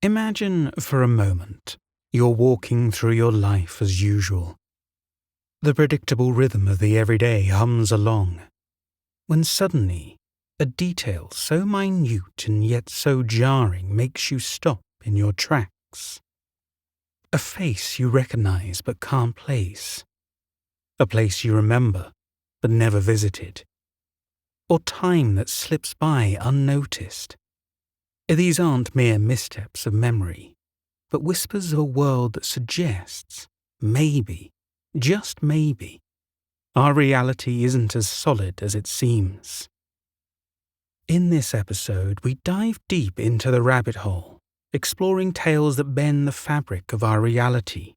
Imagine for a moment you're walking through your life as usual. The predictable rhythm of the everyday hums along, when suddenly a detail so minute and yet so jarring makes you stop in your tracks. A face you recognize but can't place. A place you remember but never visited. Or time that slips by unnoticed. These aren't mere missteps of memory, but whispers of a world that suggests, maybe, just maybe, our reality isn't as solid as it seems. In this episode, we dive deep into the rabbit hole, exploring tales that bend the fabric of our reality.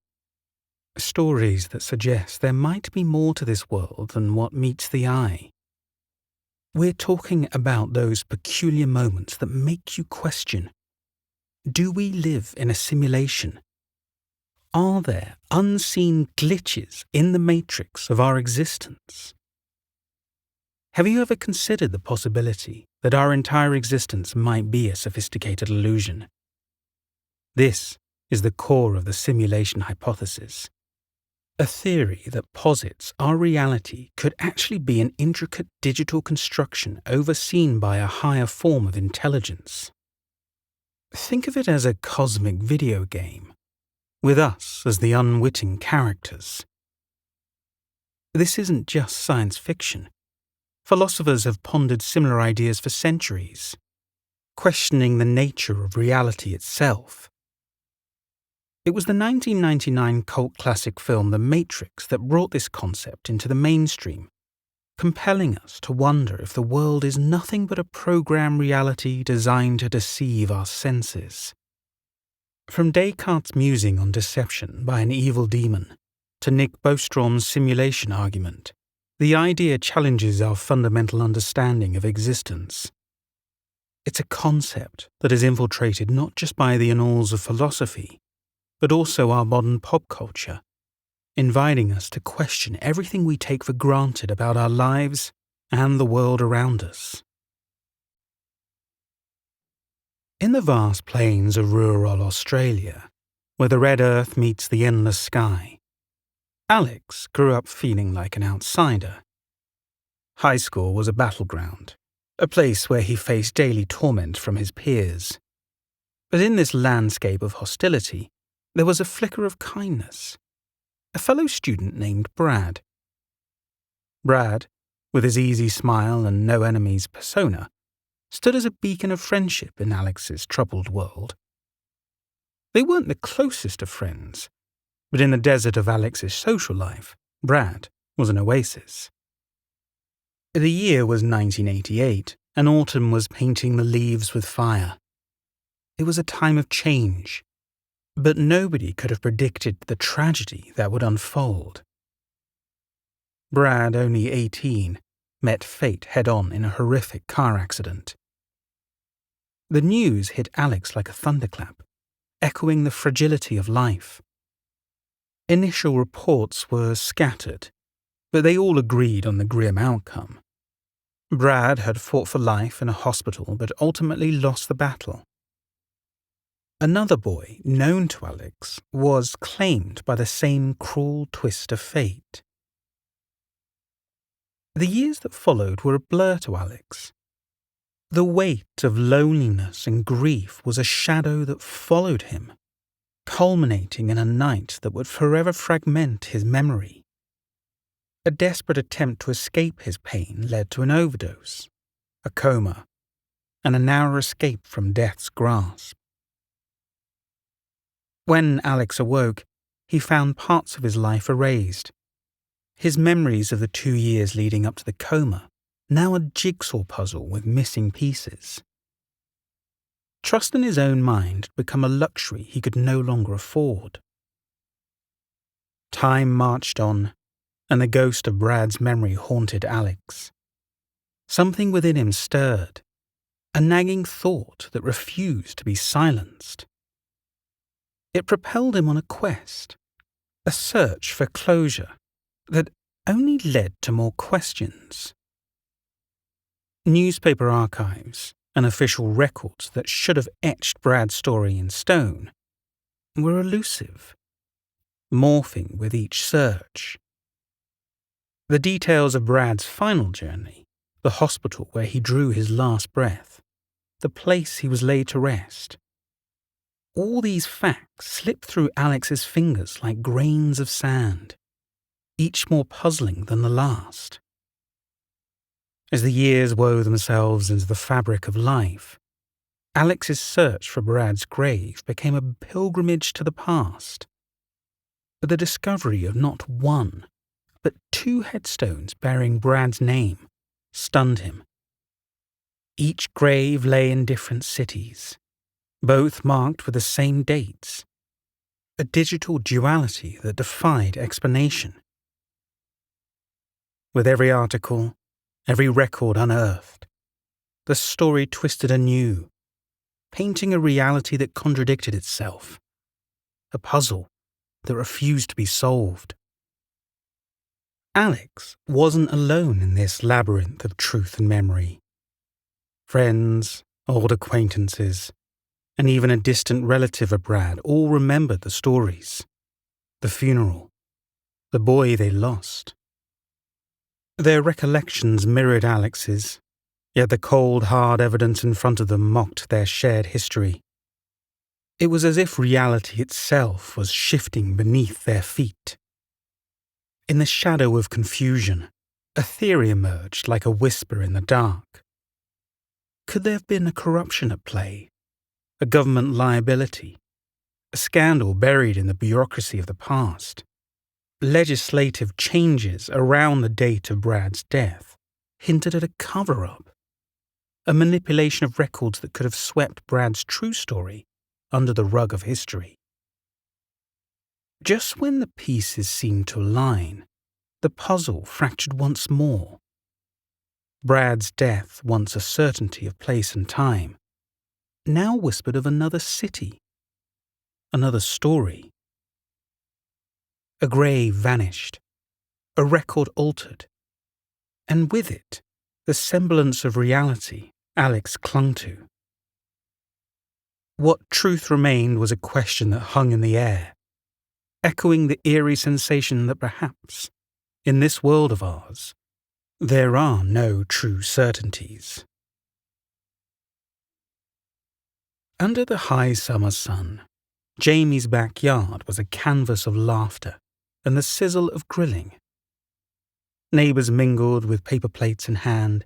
Stories that suggest there might be more to this world than what meets the eye. We're talking about those peculiar moments that make you question, do we live in a simulation? Are there unseen glitches in the matrix of our existence? Have you ever considered the possibility that our entire existence might be a sophisticated illusion? This is the core of the simulation hypothesis. A theory that posits our reality could actually be an intricate digital construction overseen by a higher form of intelligence. Think of it as a cosmic video game, with us as the unwitting characters. This isn't just science fiction. Philosophers have pondered similar ideas for centuries, questioning the nature of reality itself. It was the 1999 cult classic film The Matrix that brought this concept into the mainstream, compelling us to wonder if the world is nothing but a programmed reality designed to deceive our senses. From Descartes' musing on deception by an evil demon to Nick Bostrom's simulation argument, the idea challenges our fundamental understanding of existence. It's a concept that is infiltrated not just by the annals of philosophy, but also our modern pop culture, inviting us to question everything we take for granted about our lives and the world around us. In the vast plains of rural Australia, where the red earth meets the endless sky, Alex grew up feeling like an outsider. High school was a battleground, a place where he faced daily torment from his peers. But in this landscape of hostility, there was a flicker of kindness. A fellow student named Brad. Brad, with his easy smile and no enemies persona, stood as a beacon of friendship in Alex's troubled world. They weren't the closest of friends, but in the desert of Alex's social life, Brad was an oasis. The year was 1988, and autumn was painting the leaves with fire. It was a time of change. But nobody could have predicted the tragedy that would unfold. Brad, only 18, met fate head-on in a horrific car accident. The news hit Alex like a thunderclap, echoing the fragility of life. Initial reports were scattered, but they all agreed on the grim outcome. Brad had fought for life in a hospital but ultimately lost the battle. Another boy, known to Alex, was claimed by the same cruel twist of fate. The years that followed were a blur to Alex. The weight of loneliness and grief was a shadow that followed him, culminating in a night that would forever fragment his memory. A desperate attempt to escape his pain led to an overdose, a coma, and a narrow escape from death's grasp. When Alex awoke, he found parts of his life erased. His memories of the 2 years leading up to the coma, now a jigsaw puzzle with missing pieces. Trust in his own mind had become a luxury he could no longer afford. Time marched on, and the ghost of Brad's memory haunted Alex. Something within him stirred, a nagging thought that refused to be silenced. It propelled him on a quest, a search for closure that only led to more questions. Newspaper archives, and official records that should have etched Brad's story in stone, were elusive, morphing with each search. The details of Brad's final journey, the hospital where he drew his last breath, the place he was laid to rest, all these facts slipped through Alex's fingers like grains of sand, each more puzzling than the last. As the years wove themselves into the fabric of life, Alex's search for Brad's grave became a pilgrimage to the past. But the discovery of not one, but 2 headstones bearing Brad's name stunned him. Each grave lay in different cities, both marked with the same dates, a digital duality that defied explanation. With every article, every record unearthed, the story twisted anew, painting a reality that contradicted itself, a puzzle that refused to be solved. Alex wasn't alone in this labyrinth of truth and memory. Friends, old acquaintances, and even a distant relative of Brad all remembered the stories, the funeral, the boy they lost. Their recollections mirrored Alex's, yet the cold, hard evidence in front of them mocked their shared history. It was as if reality itself was shifting beneath their feet. In the shadow of confusion, a theory emerged like a whisper in the dark. Could there have been a corruption at play? A government liability? A scandal buried in the bureaucracy of the past? Legislative changes around the date of Brad's death hinted at a cover-up, a manipulation of records that could have swept Brad's true story under the rug of history. Just when the pieces seemed to align, the puzzle fractured once more. Brad's death, once a certainty of place and time, now whispered of another city, another story. A grave vanished, a record altered, and with it, the semblance of reality Alex clung to. What truth remained was a question that hung in the air, echoing the eerie sensation that perhaps, in this world of ours, there are no true certainties. Under the high summer sun, Jamie's backyard was a canvas of laughter and the sizzle of grilling. Neighbours mingled with paper plates in hand,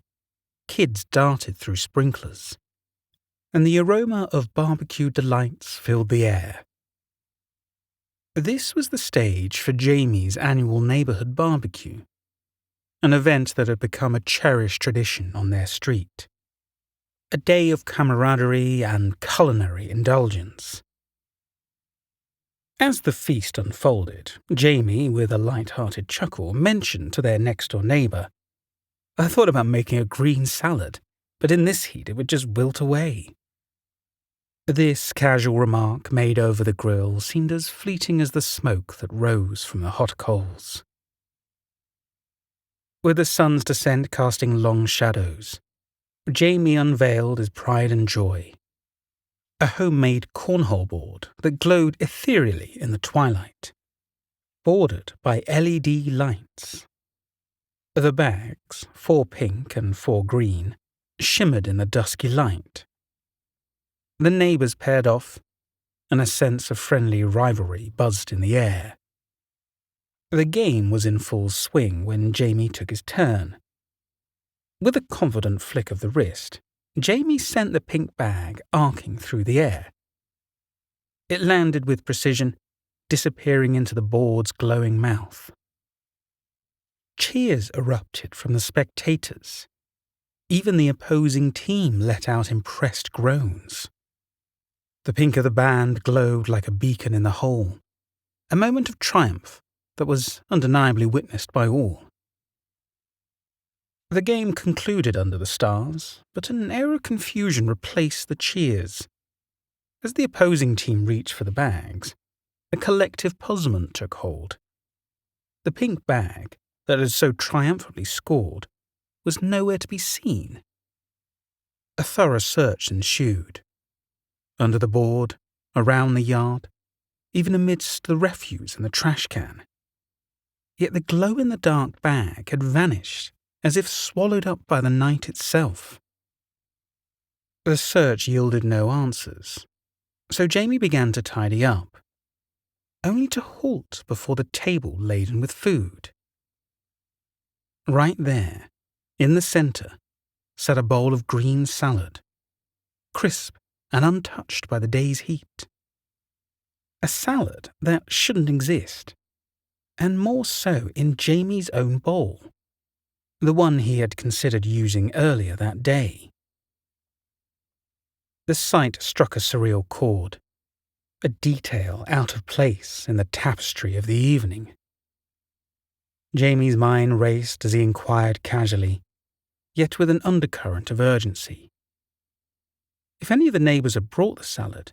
kids darted through sprinklers, and the aroma of barbecue delights filled the air. This was the stage for Jamie's annual neighbourhood barbecue, an event that had become a cherished tradition on their street. A day of camaraderie and culinary indulgence. As the feast unfolded, Jamie, with a light-hearted chuckle, mentioned to their next-door neighbour, "I thought about making a green salad, but in this heat it would just wilt away." This casual remark made over the grill seemed as fleeting as the smoke that rose from the hot coals. With the sun's descent casting long shadows, Jamie unveiled his pride and joy. A homemade cornhole board that glowed ethereally in the twilight, bordered by LED lights. The bags, 4 pink and 4 green, shimmered in the dusky light. The neighbours paired off, and a sense of friendly rivalry buzzed in the air. The game was in full swing when Jamie took his turn. With a confident flick of the wrist, Jamie sent the pink bag arcing through the air. It landed with precision, disappearing into the board's glowing mouth. Cheers erupted from the spectators. Even the opposing team let out impressed groans. The pink of the band glowed like a beacon in the hole, a moment of triumph that was undeniably witnessed by all. The game concluded under the stars, but an air of confusion replaced the cheers. As the opposing team reached for the bags, a collective puzzlement took hold. The pink bag, that had so triumphantly scored, was nowhere to be seen. A thorough search ensued. Under the board, around the yard, even amidst the refuse and the trash can. Yet the glow-in-the-dark bag had vanished, as if swallowed up by the night itself. The search yielded no answers, so Jamie began to tidy up, only to halt before the table laden with food. Right there, in the centre, sat a bowl of green salad, crisp and untouched by the day's heat. A salad that shouldn't exist, and more so in Jamie's own bowl, the one he had considered using earlier that day. The sight struck a surreal chord, a detail out of place in the tapestry of the evening. Jamie's mind raced as he inquired casually, yet with an undercurrent of urgency. If any of the neighbours had brought the salad,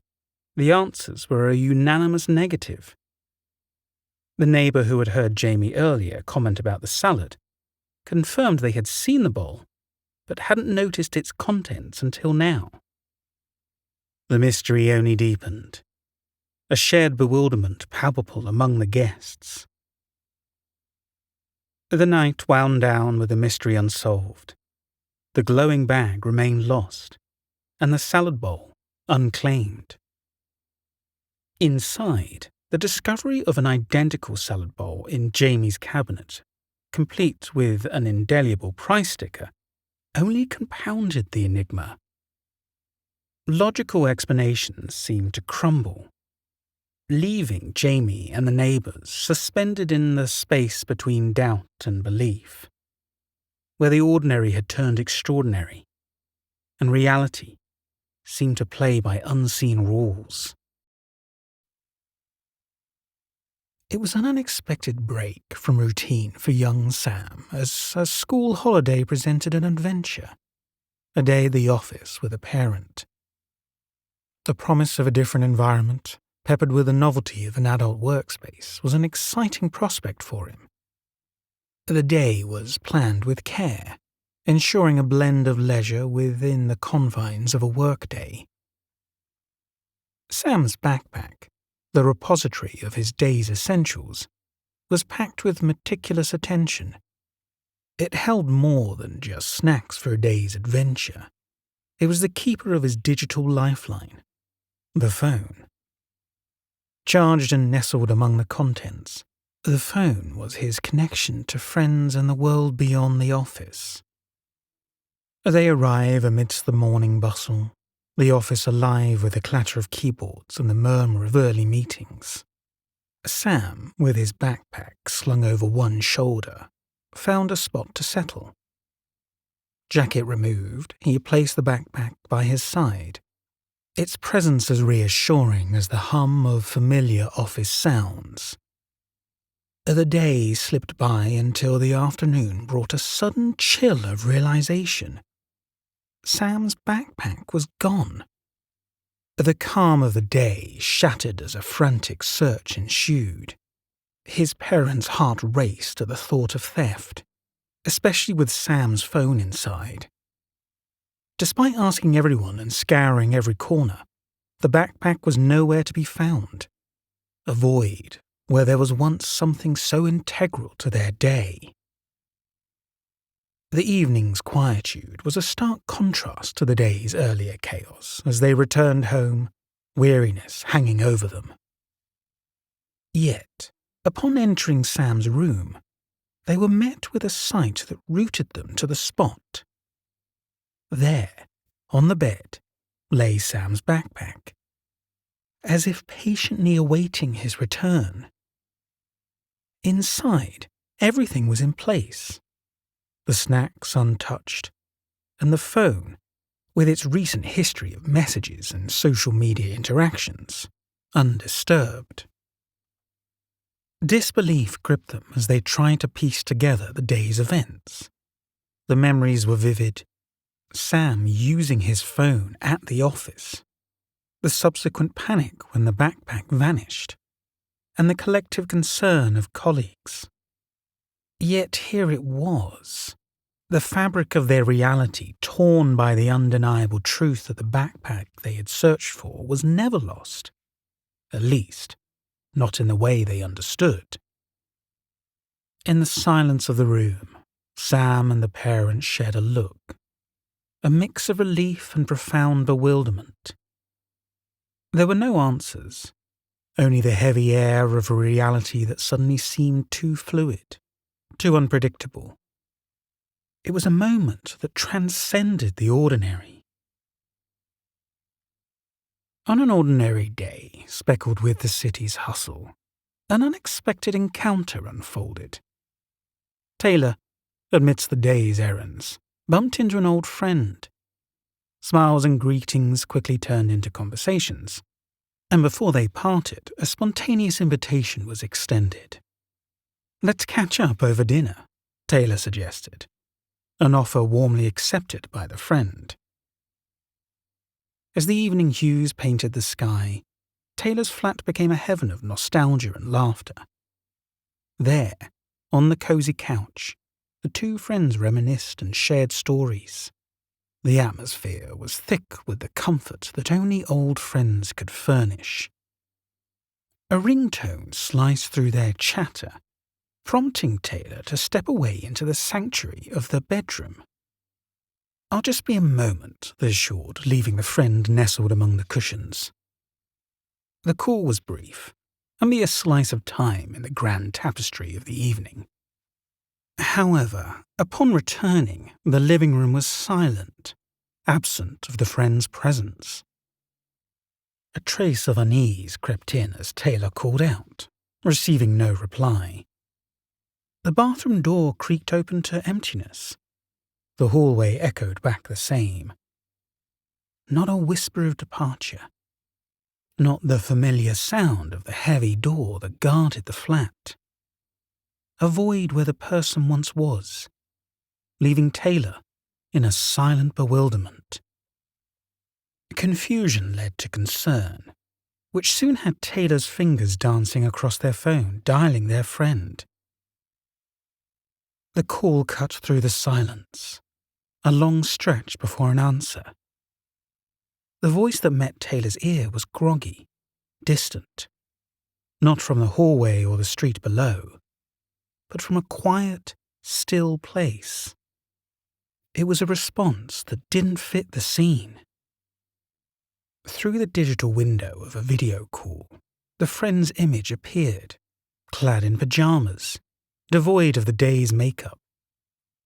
the answers were a unanimous negative. The neighbour who had heard Jamie earlier comment about the salad confirmed they had seen the bowl, but hadn't noticed its contents until now. The mystery only deepened, a shared bewilderment palpable among the guests. The night wound down with the mystery unsolved. The glowing bag remained lost, and the salad bowl unclaimed. Inside, the discovery of an identical salad bowl in Jamie's cabinet, complete with an indelible price sticker, only compounded the enigma. Logical explanations seemed to crumble, leaving Jamie and the neighbours suspended in the space between doubt and belief, where the ordinary had turned extraordinary, and reality seemed to play by unseen rules. It was an unexpected break from routine for young Sam as a school holiday presented an adventure, a day at the office with a parent. The promise of a different environment, peppered with the novelty of an adult workspace, was an exciting prospect for him. The day was planned with care, ensuring a blend of leisure within the confines of a workday. Sam's backpack, the repository of his day's essentials, was packed with meticulous attention. It held more than just snacks for a day's adventure. It was the keeper of his digital lifeline, the phone. Charged and nestled among the contents, the phone was his connection to friends and the world beyond the office. They arrive amidst the morning bustle, the office alive with the clatter of keyboards and the murmur of early meetings. Sam, with his backpack slung over one shoulder, found a spot to settle. Jacket removed, he placed the backpack by his side, its presence as reassuring as the hum of familiar office sounds. The day slipped by until the afternoon brought a sudden chill of realization. Sam's backpack was gone. The calm of the day shattered as a frantic search ensued. His parents' heart raced at the thought of theft, especially with Sam's phone inside. Despite asking everyone and scouring every corner, the backpack was nowhere to be found. A void where there was once something so integral to their day. The evening's quietude was a stark contrast to the day's earlier chaos as they returned home, weariness hanging over them. Yet, upon entering Sam's room, they were met with a sight that rooted them to the spot. There, on the bed, lay Sam's backpack, as if patiently awaiting his return. Inside, everything was in place. The snacks untouched, and the phone, with its recent history of messages and social media interactions, undisturbed. Disbelief gripped them as they tried to piece together the day's events. The memories were vivid. Sam using his phone at the office, the subsequent panic when the backpack vanished, and the collective concern of colleagues. Yet here it was, The fabric of their reality, torn by the undeniable truth that the backpack they had searched for was never lost. At least, not in the way they understood. In the silence of the room, Sam and the parents shared a look, a mix of relief and profound bewilderment. There were no answers, only the heavy air of a reality that suddenly seemed too fluid, too unpredictable. It was a moment that transcended the ordinary. On an ordinary day, speckled with the city's hustle, an unexpected encounter unfolded. Taylor, amidst the day's errands, bumped into an old friend. Smiles and greetings quickly turned into conversations, and before they parted, a spontaneous invitation was extended. "Let's catch up over dinner," Taylor suggested, an offer warmly accepted by the friend. As the evening hues painted the sky, Taylor's flat became a heaven of nostalgia and laughter. There, on the cozy couch, the two friends reminisced and shared stories. The atmosphere was thick with the comfort that only old friends could furnish. A ringtone sliced through their chatter, prompting Taylor to step away into the sanctuary of the bedroom. "I'll just be a moment," they assured, leaving the friend nestled among the cushions. The call was brief, a mere slice of time in the grand tapestry of the evening. However, upon returning, the living room was silent, absent of the friend's presence. A trace of unease crept in as Taylor called out, receiving no reply. The bathroom door creaked open to emptiness. The hallway echoed back the same. Not a whisper of departure. Not the familiar sound of the heavy door that guarded the flat. A void where the person once was, leaving Taylor in a silent bewilderment. Confusion led to concern, which soon had Taylor's fingers dancing across their phone, dialing their friend. The call cut through the silence, a long stretch before an answer. The voice that met Taylor's ear was groggy, distant, not from the hallway or the street below, but from a quiet, still place. It was a response that didn't fit the scene. Through the digital window of a video call, the friend's image appeared, clad in pajamas, devoid of the day's makeup.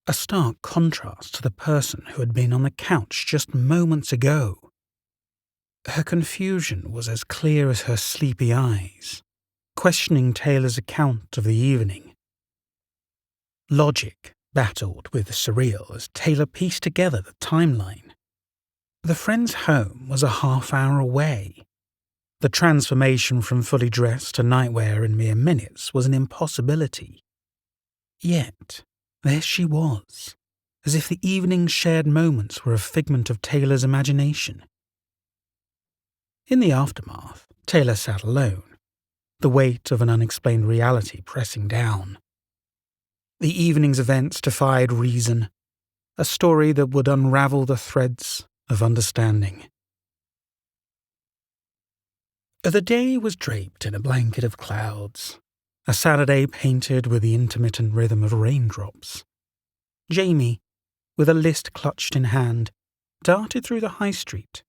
A stark contrast to the person who had been on the couch just moments ago. Her confusion was as clear as her sleepy eyes, questioning Taylor's account of the evening. Logic battled with the surreal as Taylor pieced together the timeline. The friend's home was a half-hour away. The transformation from fully dressed to nightwear in mere minutes was an impossibility. Yet, there she was, as if the evening's shared moments were a figment of Taylor's imagination. In the aftermath, Taylor sat alone, the weight of an unexplained reality pressing down. The evening's events defied reason, a story that would unravel the threads of understanding. The day was draped in a blanket of clouds, a Saturday painted with the intermittent rhythm of raindrops. Jamie, with a list clutched in hand, darted through the high street,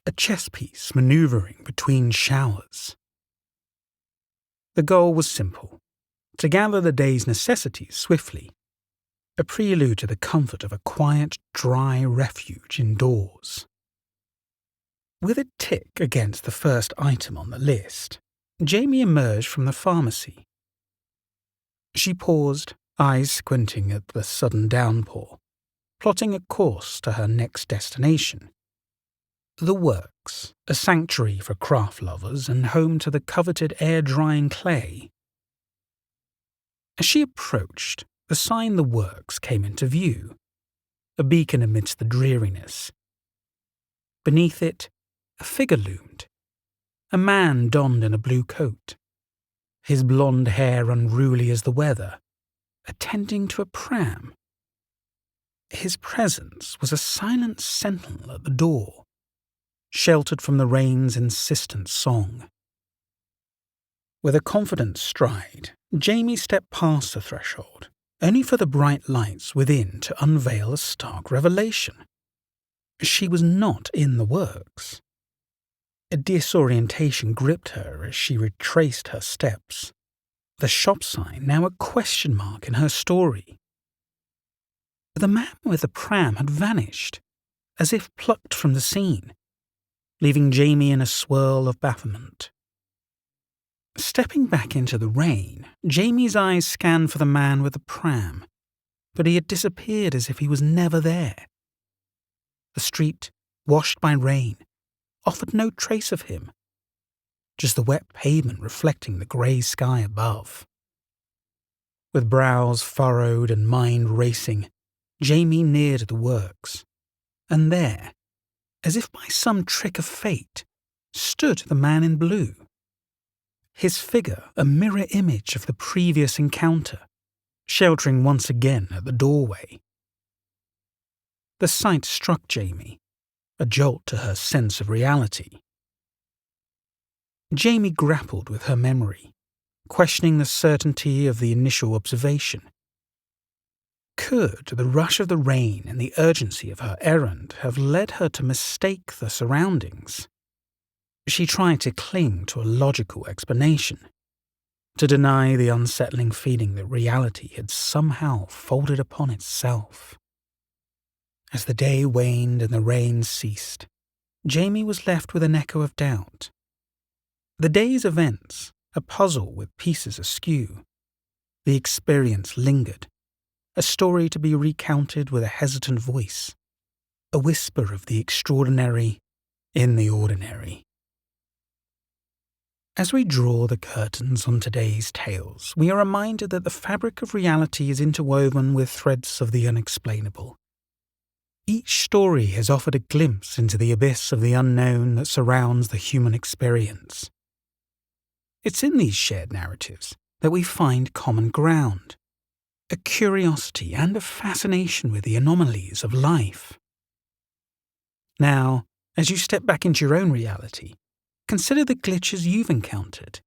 a chess piece manoeuvring between showers. The goal was simple: to gather the day's necessities swiftly, a prelude to the comfort of a quiet, dry refuge indoors. With a tick against the first item on the list, Jamie emerged from the pharmacy. She paused, eyes squinting at the sudden downpour, plotting a course to her next destination. The Works, a sanctuary for craft lovers and home to the coveted air-drying clay. As she approached, the sign The Works came into view, a beacon amidst the dreariness. Beneath it, a figure loomed, a man donned in a blue coat, his blonde hair unruly as the weather, attending to a pram. His presence was a silent sentinel at the door, sheltered from the rain's insistent song. With a confident stride, Jamie stepped past the threshold, only for the bright lights within to unveil a stark revelation. She was not in the works. A disorientation gripped her as she retraced her steps, the shop sign now a question mark in her story. The man with the pram had vanished, as if plucked from the scene, leaving Jamie in a swirl of bafflement. Stepping back into the rain, Jamie's eyes scanned for the man with the pram, but he had disappeared as if he was never there. The street, washed by rain, offered no trace of him, just the wet pavement reflecting the grey sky above. With brows furrowed and mind racing, Jamie neared the works, and there, as if by some trick of fate, stood the man in blue. His figure a mirror image of the previous encounter, sheltering once again at the doorway. The sight struck Jamie, a jolt to her sense of reality. Jamie grappled with her memory, questioning the certainty of the initial observation. Could the rush of the rain and the urgency of her errand have led her to mistake the surroundings? She tried to cling to a logical explanation, to deny the unsettling feeling that reality had somehow folded upon itself. As the day waned and the rain ceased, Jamie was left with an echo of doubt. The day's events, a puzzle with pieces askew. The experience lingered, a story to be recounted with a hesitant voice, a whisper of the extraordinary in the ordinary. As we draw the curtains on today's tales, we are reminded that the fabric of reality is interwoven with threads of the unexplainable. Each story has offered a glimpse into the abyss of the unknown that surrounds the human experience. It's in these shared narratives that we find common ground, a curiosity and a fascination with the anomalies of life. Now, as you step back into your own reality, consider the glitches you've encountered.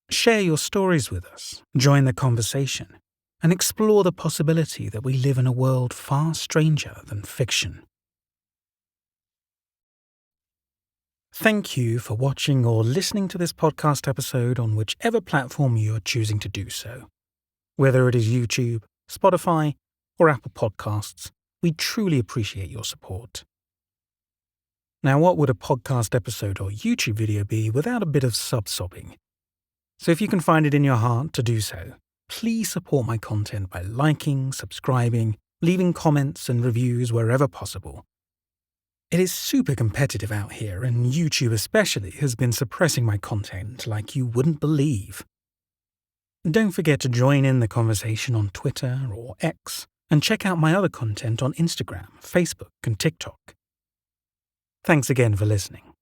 Share your stories with us, join the conversation, and explore the possibility that we live in a world far stranger than fiction. Thank you for watching or listening to this podcast episode on whichever platform you are choosing to do so. Whether it is YouTube, Spotify, or Apple Podcasts, we truly appreciate your support. Now, what would a podcast episode or YouTube video be without a bit of sub-sobbing? So if you can find it in your heart to do so, please support my content by liking, subscribing, leaving comments and reviews wherever possible. It is super competitive out here, and YouTube especially has been suppressing my content like you wouldn't believe. Don't forget to join in the conversation on Twitter or X, and check out my other content on Instagram, Facebook, and TikTok. Thanks again for listening.